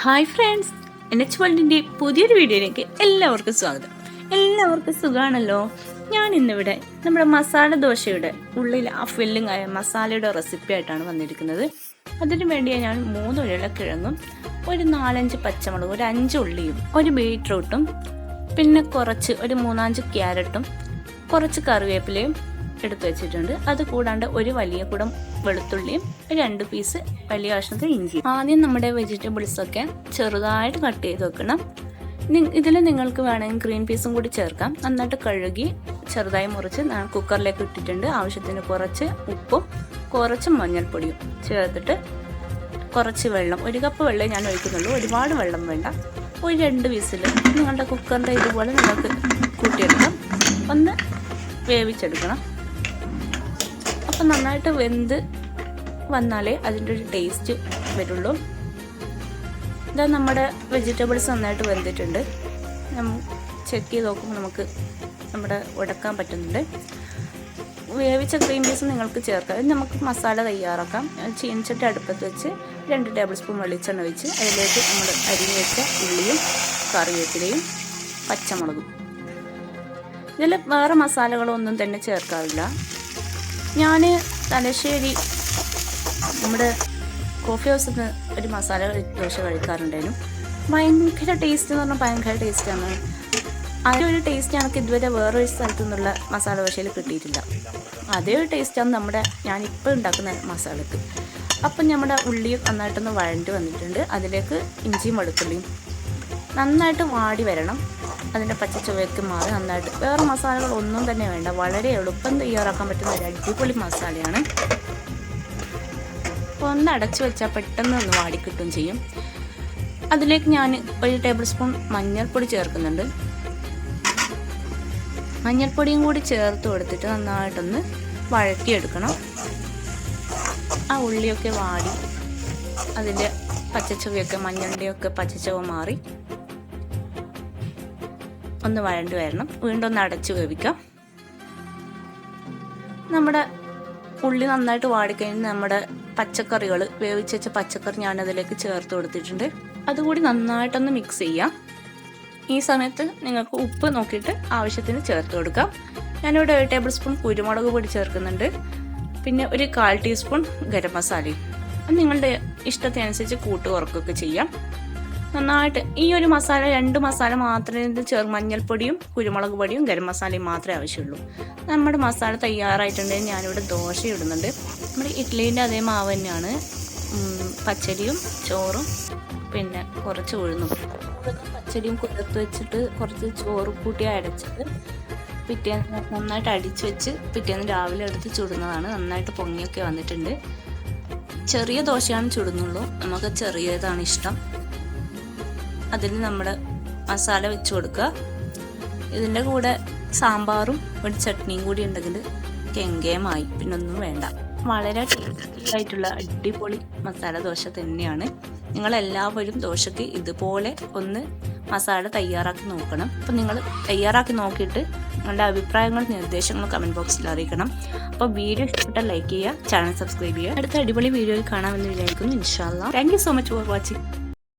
Hi friends, NHWORLDിൻ്റെ പുതിയൊരു വീഡിയോയിലേക്ക് എല്ലാവർക്കും സ്വാഗതം. എല്ലാവർക്കും സുഖമാണല്ലോ. ഞാൻ ഇന്നിവിടെ നമ്മുടെ മസാല ദോശയുടെ ഉള്ളിൽ ആ ഫില്ലിംഗ് ആയ മസാലയുടെ റെസിപ്പി ആയിട്ടാണ് വന്നിരിക്കുന്നത്. അതിനു വേണ്ടിയാണ് ഞാൻ 3 ഉരുളക്കിഴങ്ങും ഒരു 4-5 പച്ചമുളകും ഒരു 5 ഉള്ളിയും ഒരു ബീറ്റ്റൂട്ടും പിന്നെ ഒരു 3-5 ക്യാരറ്റും കുറച്ച് കറിവേപ്പിലയും എടുത്തു വെച്ചിട്ടുണ്ട്. അത് കൂടാണ്ട് ഒരു വലിയ കുടം വെളുത്തുള്ളിയും 2 പീസ് വലിയ കഷ്ണത്തിൽ ഇഞ്ചി. ആദ്യം നമ്മുടെ വെജിറ്റബിൾസ് ഒക്കെ ചെറുതായിട്ട് കട്ട് ചെയ്ത് വെക്കണം. ഇതിൽ നിങ്ങൾക്ക് വേണമെങ്കിൽ ഗ്രീൻ പീസും കൂടി ചേർക്കാം. നന്നായിട്ട് കഴുകി ചെറുതായി മുറിച്ച് ഞാൻ കുക്കറിലേക്ക് ഇട്ടിട്ടുണ്ട്. ആവശ്യത്തിന് കുറച്ച് ഉപ്പും കുറച്ച് മഞ്ഞൾപ്പൊടിയും ചേർത്തിട്ട് കുറച്ച് വെള്ളം, 1 കപ്പ് വെള്ളം ഞാൻ ഒഴിക്കുന്നുള്ളൂ. ഒരുപാട് വെള്ളം വേണ്ട. ഒരു 2 വിസിൽ നിങ്ങളുടെ കുക്കറിൻ്റെ ഇതുപോലെ നിങ്ങൾക്ക് കൂട്ടിയെടുക്കാം. ഒന്ന് വേവിച്ചെടുക്കണം. അപ്പം നന്നായിട്ട് വെന്ത് വന്നാലേ അതിൻ്റെ ഒരു ടേസ്റ്റ് വരുള്ളൂ. ഇതാ നമ്മുടെ വെജിറ്റബിൾസ് നന്നായിട്ട് വെന്തിട്ടുണ്ട്. ചെക്ക് ചെയ്ത് നോക്കുമ്പോൾ നമുക്ക് ഉടക്കാൻ പറ്റുന്നുണ്ട്. വേവിച്ച ഗ്രീൻ പീസ് നിങ്ങൾക്ക് ചേർക്കാം. ഇത് നമുക്ക് മസാല തയ്യാറാക്കാം. ചീനിച്ചട്ടി അടുപ്പത്ത് വെച്ച് 2 ടേബിൾ സ്പൂൺ വെളിച്ചെണ്ണ ഒഴിച്ച് അതിലേക്ക് നമ്മൾ അരിഞ്ഞ് വെച്ച ഉള്ളിയും കറിവേപ്പിലയും പച്ചമുളകും. ഇതിൽ വേറെ മസാലകളൊന്നും തന്നെ ചേർക്കാറില്ല. ഞാൻ തലശ്ശേരി നമ്മുടെ കോഫി ഹൗസിൽ നിന്ന് ഒരു മസാല ദോശ കഴിക്കാറുണ്ടായിരുന്നു. ഭയങ്കര ടേസ്റ്റ് എന്ന് പറഞ്ഞാൽ ഭയങ്കര ടേസ്റ്റാണ്. അതേ ഒരു ടേസ്റ്റ് ഞങ്ങൾക്ക് ഇതുവരെ വേറൊരു സ്ഥലത്തു നിന്നുള്ള മസാല ദോശയിൽ കിട്ടിയിട്ടില്ല. അതേ ഒരു ടേസ്റ്റാണ് ഞാനിപ്പോൾ ഉണ്ടാക്കുന്ന മസാലക്ക്. അപ്പം നമ്മുടെ ഉള്ളി നന്നായിട്ടൊന്ന് വഴണ്ടി വന്നിട്ടുണ്ട്. അതിലേക്ക് ഇഞ്ചിയും വെളുത്തുള്ളിയും നന്നായിട്ട് വാടി വരണം. അതിൻ്റെ പച്ചച്ചുവയ്ക്ക് മാറി നന്നായിട്ട് വേറെ മസാലകൾ ഒന്നും തന്നെ വേണ്ട. വളരെ എളുപ്പം തയ്യാറാക്കാൻ പറ്റുന്ന ഒരു അടിപൊളി മസാലയാണ്. അപ്പോൾ ഒന്ന് അടച്ചു വെച്ചാൽ പെട്ടെന്ന് ഒന്ന് വാടിക്കിട്ടും ചെയ്യും. അതിലേക്ക് ഞാൻ 1 ടേബിൾ സ്പൂൺ മഞ്ഞൾപ്പൊടി ചേർക്കുന്നുണ്ട്. മഞ്ഞൾപ്പൊടിയും കൂടി ചേർത്ത് കൊടുത്തിട്ട് നന്നായിട്ടൊന്ന് വഴറ്റിയെടുക്കണം. ആ ഉള്ളിയൊക്കെ വാടി അതിൻ്റെ പച്ചച്ചുവയൊക്കെ മഞ്ഞളുടെയൊക്കെ പച്ചച്ചുവ മാറി ഒന്ന് വഴണ്ടി വരണം. വീണ്ടും ഒന്ന് അടച്ചു വേവിക്കാം. നമ്മുടെ ഉള്ളി നന്നായിട്ട് വാടിക്കഴിഞ്ഞ് നമ്മുടെ പച്ചക്കറികൾ വേവിച്ച് വെച്ച പച്ചക്കറി ഞാനതിലേക്ക് ചേർത്ത് കൊടുത്തിട്ടുണ്ട്. അതുകൂടി നന്നായിട്ടൊന്ന് മിക്സ് ചെയ്യാം. ഈ സമയത്ത് നിങ്ങൾക്ക് ഉപ്പ് നോക്കിയിട്ട് ആവശ്യത്തിന് ചേർത്ത് കൊടുക്കാം. ഞാനിവിടെ 1 ടേബിൾ സ്പൂൺ കുരുമുളക് പൊടി ചേർക്കുന്നുണ്ട്. പിന്നെ ഒരു 1/4 ടീസ്പൂൺ ഗരം മസാലയും. നിങ്ങളുടെ ഇഷ്ടത്തിനനുസരിച്ച് കൂട്ട് കുറക്കുകയൊക്കെ ചെയ്യാം. നന്നായിട്ട് ഈ ഒരു മസാല 2 മസാല മാത്രമേ മഞ്ഞൾപ്പൊടിയും കുരുമുളക് പൊടിയും ഗരം മസാലയും മാത്രമേ ആവശ്യമുള്ളൂ. നമ്മുടെ മസാല തയ്യാറായിട്ടുണ്ടെങ്കിൽ ഞാനിവിടെ ദോശ ഇടുന്നുണ്ട്. നമ്മുടെ ഇഡ്ഡലീൻ്റെ അതേ മാവ് തന്നെയാണ്. പച്ചരിയും ചോറും പിന്നെ കുറച്ച് ഉഴുന്നും. പച്ചരിയും കുതിർത്ത് വെച്ചിട്ട് കുറച്ച് ചോറ് കൂട്ടി അരച്ചിട്ട് പിറ്റേന്ന് നന്നായിട്ട് അടിച്ച് വെച്ച് പിറ്റേന്ന് രാവിലെ എടുത്ത് ചുടുന്നതാണ്. നന്നായിട്ട് പൊങ്ങിയൊക്കെ വന്നിട്ടുണ്ട്. ചെറിയ ദോശയാണ് ചുടുന്നുള്ളൂ. നമുക്ക് ചെറിയതാണ് ഇഷ്ടം. അതിൽ നമ്മൾ മസാല വെച്ച് കൊടുക്കുക. ഇതിൻ്റെ കൂടെ സാമ്പാറും ഒരു ചട്നിയും കൂടി ഉണ്ടെങ്കിൽ കെങ്കേമായി പിന്നൊന്നും വേണ്ട. വളരെ ടേസ്റ്റി ആയിട്ടുള്ള അടിപൊളി മസാല ദോശ തന്നെയാണ്. നിങ്ങളെല്ലാവരും ദോശയ്ക്ക് ഇതുപോലെ ഒന്ന് മസാല തയ്യാറാക്കി നോക്കണം. അപ്പം നിങ്ങൾ തയ്യാറാക്കി നോക്കിയിട്ട് നിങ്ങളുടെ അഭിപ്രായങ്ങളും നിർദ്ദേശങ്ങളും കമൻറ്റ് ബോക്സിൽ അറിയിക്കണം. അപ്പോൾ വീഡിയോ ഇഷ്ടപ്പെട്ടാൽ ലൈക്ക് ചെയ്യുക, ചാനൽ സബ്സ്ക്രൈബ് ചെയ്യുക. അടുത്ത അടിപൊളി വീഡിയോയിൽ കാണാമെന്ന് വിചാരിക്കുന്നു. ഇൻഷാ അല്ലാഹ്. Thank you so much for watching.